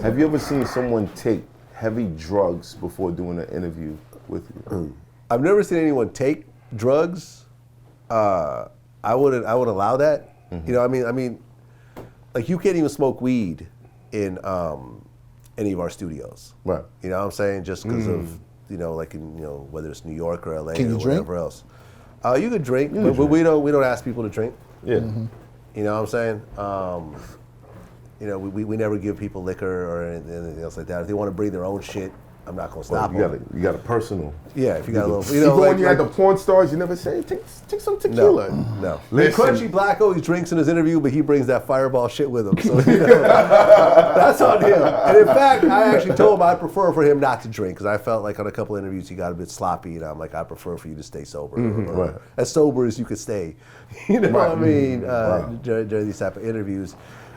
Have you ever seen someone take heavy drugs before doing an interview with you? I've never seen anyone take drugs. I would allow that. You know, I mean, like you can't even smoke weed in any of our studios. Right. You know what I'm saying? Just because of, you know, like in, you know, whether it's New York or LA Can or you drink? whatever else. You could drink, but we don't ask people to drink. Yeah. You know what I'm saying? You know, we never give people liquor or anything else like that. If they want to bring their own shit, I'm not gonna stop them. You got a personal. Yeah, if you got a little, you Even know, when like, you had the porn stars, you never say take some tequila. No. Listen. Crunchy Black always drinks in his interview, but he brings that fireball shit with him. So you know, that's on him. And in fact, I actually told him I prefer for him not to drink because I felt like on a couple of interviews he got a bit sloppy, and I'm like, I prefer for you to stay sober, or as sober as you could stay. You know what I mean? During these type of interviews,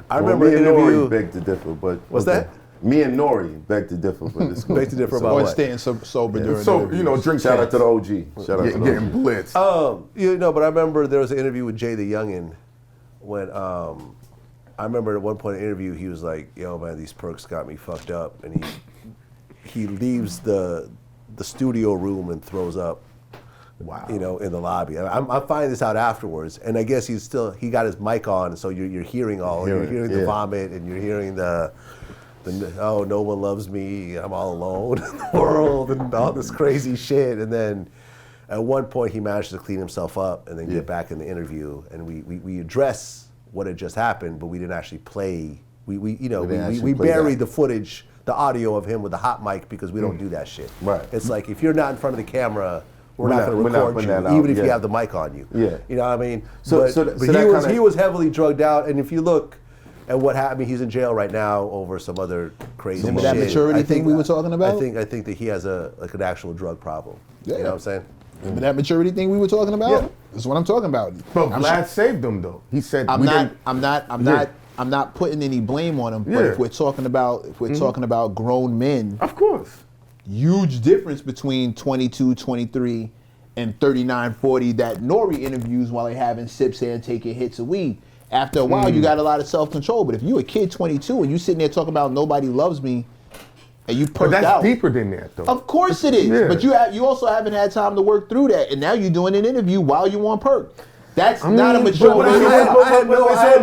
I remember me an and interview. Nori beg to differ, but What's that? Me and Nori beg to differ, but it's cool. Beg to differ about Or what? staying sober during So interviews. you know, drink. Shout out to the OG. Shout out to the Getting OG. blitzed. You know, but I remember there was an interview with Jay the Youngin when I remember at one point in the interview he was like, "Yo, man, these perks got me fucked up," and he leaves the studio room and throws up. Wow. You know, in the lobby. I'm finding this out afterwards, and I guess he got his mic on, so you're hearing you're hearing the vomit, and you're hearing the oh, no one loves me, I'm all alone in the world, and all this crazy shit. And then at one point he managed to clean himself up and then get back in the interview, and we address what had just happened, but we didn't actually play. We buried the footage, the audio of him with the hot mic because we don't do that shit. Right. It's like if you're not in front of the camera, we're not going to record putting you, that out, even if you have the mic on you. Yeah. You know what I mean? So he was heavily drugged out, and if you look at what happened, he's in jail right now over some other crazy Remember shit. that maturity thing we were talking about? I think that he has an actual drug problem. Yeah. You know what I'm saying? Remember that maturity thing we were talking about? Yeah. That's what I'm talking about. But Vlad saved him though. He said I'm not putting any blame on him. But Yeah. if we're talking about grown men, Of course. huge difference between 22, 23, and 39, 40 that Nori interviews while they having sips and taking hits of weed. After a while, you got a lot of self-control. But if you a kid 22 and you sitting there talking about nobody loves me, and you But perked that's out. deeper than that though. Of course it is. Yeah. But you also haven't had time to work through that. And now you're doing an interview while you on perk. That's not a mature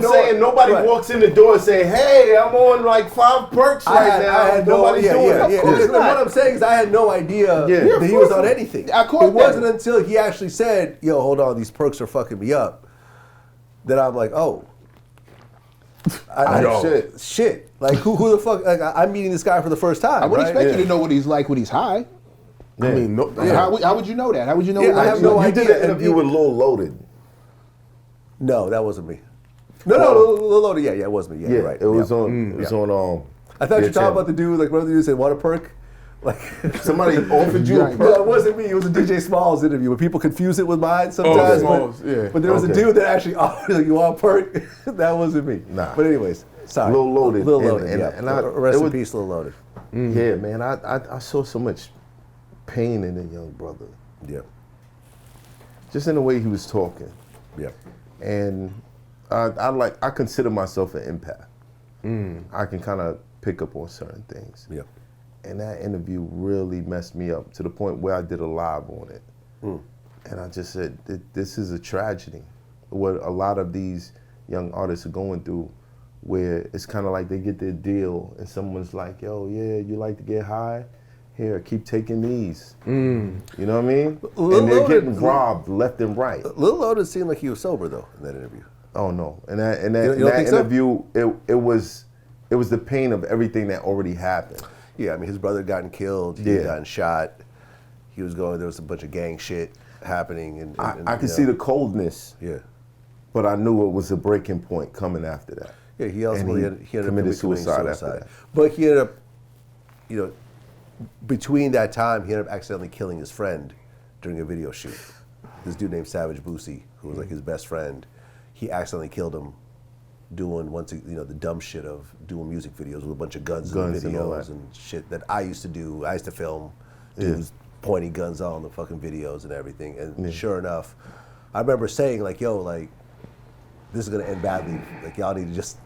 saying. Nobody walks in the door and say, "Hey, I'm on like 5 perks right now." I had Nobody's doing it. Of course What not. I'm saying is I had no idea Yeah. that he was on anything. Of course It wasn't until he actually said, "Yo, hold on, these perks are fucking me up," that I'm like, "Oh." Shit. Like who the fuck? Like I'm meeting this guy for the first time. I would right? expect you to know what he's like when he's high. I mean, no, How would you know that? How would you know? Yeah, what I he's have like? no you idea. did an interview with Lil Loaded. No, that wasn't me. No, Loaded. Yeah, it was me. Yeah, Yeah, you're right. it was Yeah. on. It was on. I thought you were talking about the dude. Like, one of the dudes said, "Want a perk?" Like Somebody offered you a No, perk. it wasn't me. It was a DJ Smalls interview. But people confuse it with mine sometimes. Smalls, yeah. But there was a dude that actually offered, like, "You want a perk?" That wasn't me. Nah. But anyways, sorry. Lil Loaded. Lil Loaded. And- yeah. and I- Rest it in was- peace, Lil Loaded. Yeah, man. I saw so much pain in the young brother, Yeah. just in the way he was talking. Yeah. And I consider myself an empath. I can kind of pick up on certain things. Yeah. And that interview really messed me up to the point where I did a live on it. And I just said, this is a tragedy. What a lot of these young artists are going through, where it's kind of like they get their deal and someone's like, "Yo, yeah, you like to get high? Here, keep taking these." You know what I mean? Lil And they're Loaded- getting robbed left and right. Lil Loaded seemed like he was sober though in that interview. Oh no! And that You don't think so? interview, it was the pain of everything that already happened. Yeah, I mean, his brother had gotten killed. He had gotten shot. He was going. There was a bunch of gang shit happening, and I could see the coldness, Yeah. but I knew it was a breaking point coming after that. Yeah, he ultimately And he ended up committed committing suicide after that. But he ended up, between that time, he ended up accidentally killing his friend during a video shoot. This dude named Savage Boosie, who was like his best friend, he accidentally killed him doing the dumb shit of doing music videos with a bunch of guns in the and all videos that. and shit that I used to do. I used to film dudes pointing guns on the fucking videos and everything. And sure enough, I remember saying like, "Yo, like, this is gonna end badly. Like, y'all need to just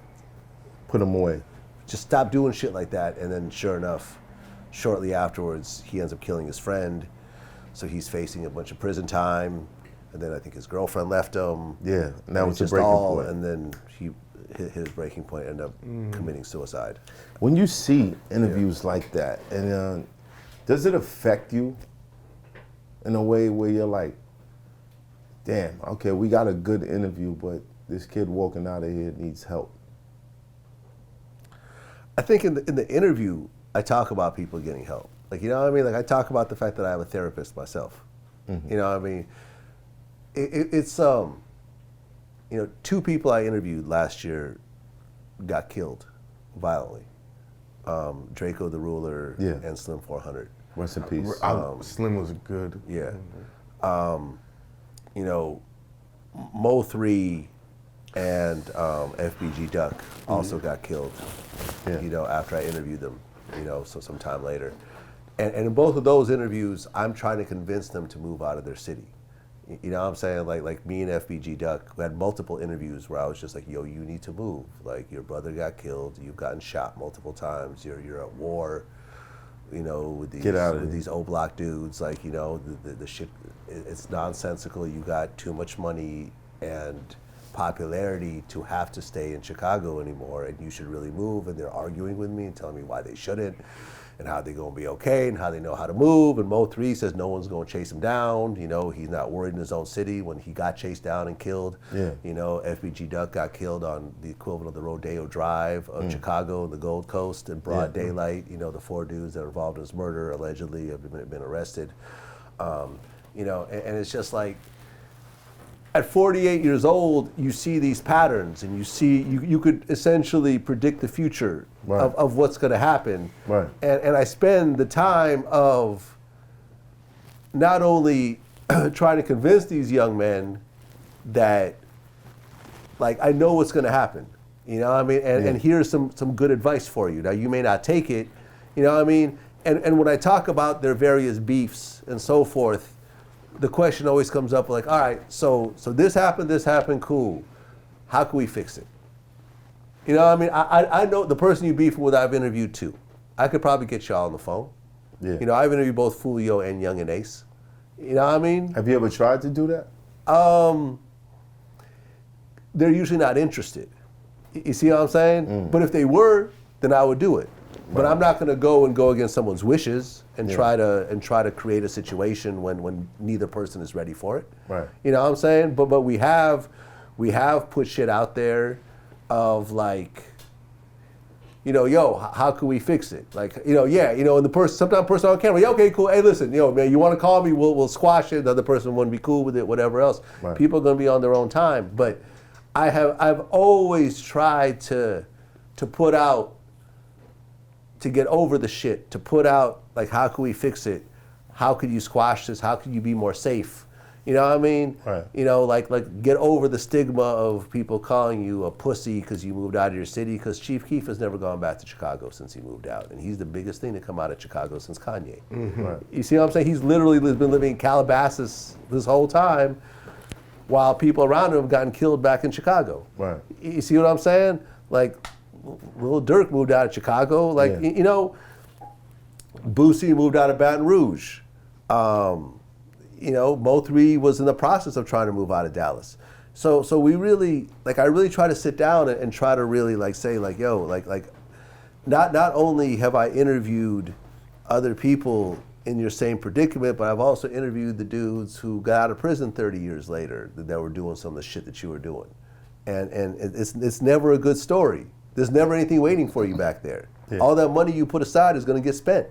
Put him away. just stop doing shit like that. And then sure enough, shortly afterwards, he ends up killing his friend. So he's facing a bunch of prison time. And then I think his girlfriend left him. Yeah, and that was the just breaking all, point. and then he hit his breaking point, ended up committing suicide. When you see interviews like that, and does it affect you in a way where you're like, damn, okay, we got a good interview, but this kid walking out of here needs help? I think in the interview, I talk about people getting help. Like, you know what I mean? Like, I talk about the fact that I have a therapist myself. You know what I mean? It's you know, 2 people I interviewed last year got killed violently. Draco the Ruler and Slim 400. Rest in peace. Slim was good. Yeah. You know, Mo 3 and FBG Duck also got killed, you know, after I interviewed them, you know, so some time later. And in both of those interviews, I'm trying to convince them to move out of their city. You know what I'm saying? Like me and FBG Duck, we had multiple interviews where I was just like, yo, you need to move. Like, your brother got killed, you've gotten shot multiple times, you're at war, you know, with these O-Block dudes. Like, you know, the shit, it's nonsensical. You got too much money and popularity to have to stay in Chicago anymore, and you should really move. And they're arguing with me and telling me why they shouldn't, and how they're gonna be okay, and how they know how to move. And Mo 3 says no one's gonna chase him down. You know, he's not worried in his own city when he got chased down and killed. You know, FBG Duck got killed on the equivalent of the Rodeo Drive of Chicago and the Gold Coast in broad daylight. You know, the 4 dudes that are involved in his murder allegedly have been arrested. You know, and it's just like, at 48 years old, you see these patterns, and you see you could essentially predict the future of what's going to happen. And I spend the time of not only trying to convince these young men that, like, I know what's going to happen. You know what I mean? And here's some good advice for you. Now, you may not take it. You know what I mean? And when I talk about their various beefs and so forth, the question always comes up like, all right, so this happened, cool. How can we fix it? You know what I mean? I know the person you beefing with, I've interviewed too. I could probably get y'all on the phone. You know, I've interviewed both Fulio and Youngin Ace. You know what I mean? Have you ever tried to do that? They're usually not interested. You see what I'm saying? But if they were, then I would do it. But I'm not going to go against someone's wishes and try to create a situation when neither person is ready for it. You know what I'm saying? But we have put shit out there of like, you know, yo, how can we fix it? Like, you know, and sometimes the person on camera, okay, cool. Hey, listen, man, you want to call me? We'll squash it. The other person wouldn't be cool with it, whatever else. People are going to be on their own time. But I've always tried to put out, to get over the shit, to put out, like, how can we fix it? How could you squash this? How could you be more safe? You know what I mean? You know, like get over the stigma of people calling you a pussy because you moved out of your city, because Chief Keef has never gone back to Chicago since he moved out. And he's the biggest thing to come out of Chicago since Kanye. You see what I'm saying? He's literally been living in Calabasas this whole time while people around him have gotten killed back in Chicago. You see what I'm saying? Like, Lil Durk moved out of Chicago. Like, you know, Boosie moved out of Baton Rouge. You know, Mo 3 was in the process of trying to move out of Dallas. So we really, like, I really try to sit down and try to really, like, say, like, yo, like not only have I interviewed other people in your same predicament, but I've also interviewed the dudes who got out of prison 30 years later that were doing some of the shit that you were doing. And it's never a good story. There's never anything waiting for you back there. All that money you put aside is going to get spent.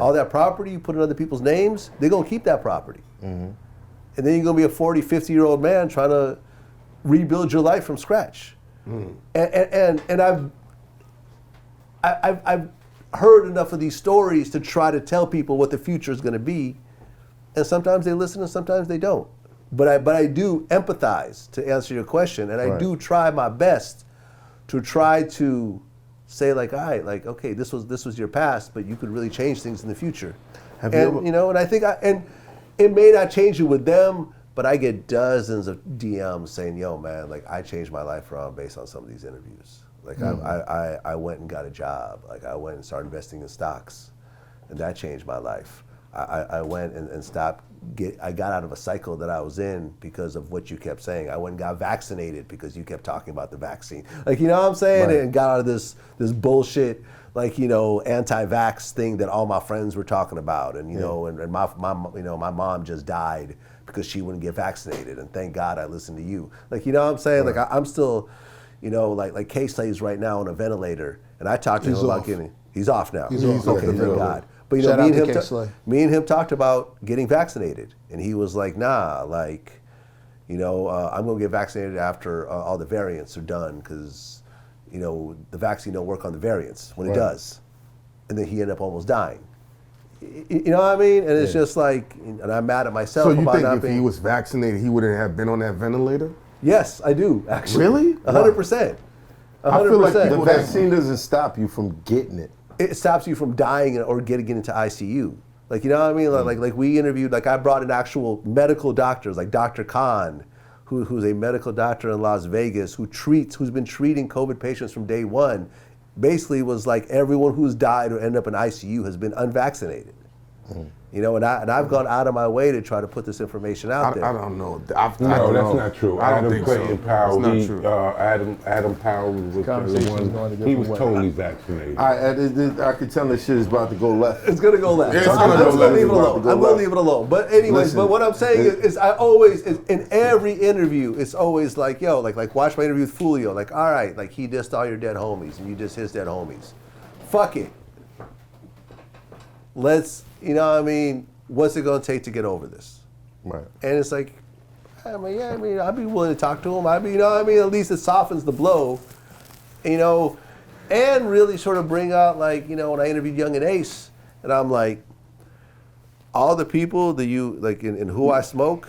All that property you put in other people's names, they're going to keep that property. And then you're going to be a 40, 50-year-old man trying to rebuild your life from scratch. And I've heard enough of these stories to try to tell people what the future is going to be. And sometimes they listen and sometimes they don't. But I do empathize, to answer your question, and I do try my best to try to say, like, all right, like, okay, this was your past, but you could really change things in the future. You know, and I think and it may not change it with them, but I get dozens of DMs saying, yo, man, like, I changed my life around based on some of these interviews. Like I went and got a job. Like I went and started investing in stocks, and that changed my life. I went and stopped. I got out of a cycle that I was in because of what you kept saying. I went and got vaccinated because you kept talking about the vaccine. Like, you know what I'm saying? Right. And got out of this bullshit, like, you know, anti-vax thing that all my friends were talking about. And, you know, and my mom just died because she wouldn't get vaccinated. And thank God I listened to you. Like, you know what I'm saying? Right. Like, I'm still, you know, like K-Slay's right now on a ventilator. And I talked to him about he's off now. He's off. Okay, Okay, thank God. But, you Shout know, out to K-Slay. me and him talked about getting vaccinated. And he was like, nah, like, you know, I'm going to get vaccinated after all the variants are done because, you know, the vaccine don't work on the variants when it does. And then he ended up almost dying. You know what I mean? And it's just like, and I'm mad at myself. So you about think not if being, he was vaccinated, he wouldn't have been on that ventilator? Yes, I do, actually. Really? 100%. 100%. I feel like The vaccine doesn't stop you from getting it. It stops you from dying or getting into ICU. Like, you know what I mean? Like we interviewed, like I brought in actual medical doctors, like Dr. Khan, who's a medical doctor in Las Vegas, who's been treating COVID patients from day one. Basically was like everyone who's died or ended up in ICU has been unvaccinated. You know, and I've gone out of my way to try to put this information out there. I don't know. No, that's not true. I don't Adam think Clayton so. Powell, It's not true. Adam Powell was the Conversation's going a one. different He was way. totally vaccinated. I could tell this shit is about to go left. It's gonna go left. It's So gonna I'm go just gonna left. leave it It's about alone. to go I'm gonna left. leave it alone. But anyways, Listen, but what I'm saying is I always, in every interview, it's always like, yo, like watch my interview with Fulio. Like, all right, like he dissed all your dead homies and you dissed his dead homies. Fuck it. Let's, you know what I mean? What's it gonna take to get over this? Right. And it's like, I mean, I'd be willing to talk to him. You know what I mean? At least it softens the blow, you know, and really sort of bring out, like, you know, when I interviewed Youngin Ace, and I'm like, all the people that you, like, in Who I Smoke,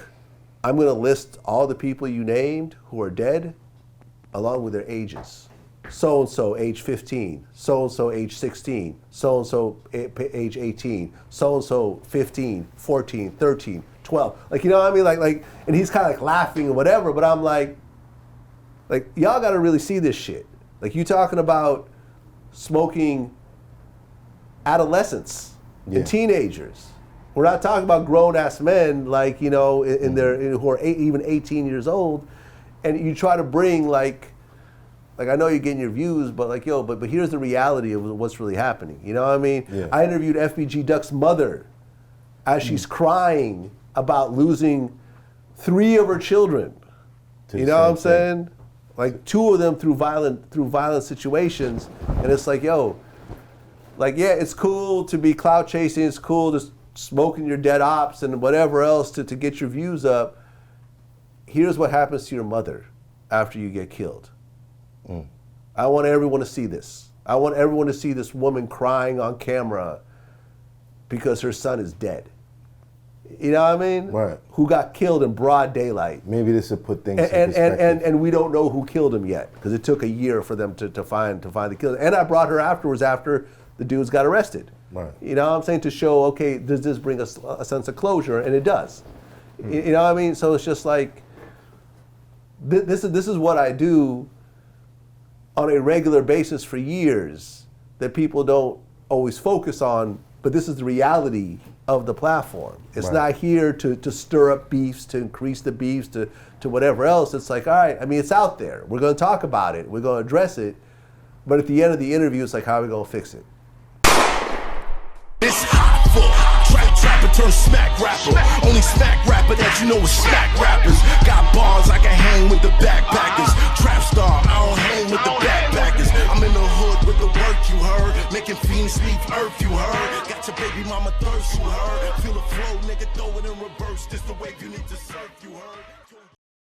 I'm going to list all the people you named who are dead, along with their ages. So-and-so, age 15. So-and-so, age 16. So-and-so, age 18. So-and-so, 15, 14, 13, 12. Like, you know what I mean? Like, and he's kind of like laughing or whatever, but I'm like, y'all got to really see this shit. Like, you talking about smoking adolescents and teenagers. We're not talking about grown-ass men, like, you know, who are even 18 years old, and you try to bring, like I know you're getting your views, but like, yo, but here's the reality of what's really happening. You know what I mean? Yeah. I interviewed FBG Duck's mother as she's crying about losing 3 of her children. You know what I'm saying? Like 2 of them through violent situations, and it's like, yo, like, yeah, it's cool to be clout chasing, it's cool to smoking your dead ops and whatever else to get your views up. Here's what happens to your mother after you get killed. I want everyone to see this. I want everyone to see this woman crying on camera because her son is dead. You know what I mean? Right. Who got killed in broad daylight. Maybe this will put things in And perspective. we don't know who killed him yet because it took a year for them to find the killer. And I brought her afterwards after the dudes got arrested. Right. You know what I'm saying? To show, okay, does this bring us a sense of closure? And it does. You know what I mean? So it's just like, this is what I do on a regular basis for years that people don't always focus on, but this is the reality of the platform. It's not here to stir up beefs, to increase the beefs, to whatever else. It's like, all right, I mean, it's out there. We're going to talk about it. We're going to address it. But at the end of the interview, it's like, how are we going to fix it? It's hot for trapper turn smack rapper. Only smack rapper that you know is smack rappers. Got bars I can hang with the backpackers. Trap star, I don't hang with the backpackers. I'm in the hood with the work you heard. Making fiends leave earth you heard. Got your baby mama thirst you heard. Feel the flow, nigga, throw it in reverse. This the wave you need to surf you heard.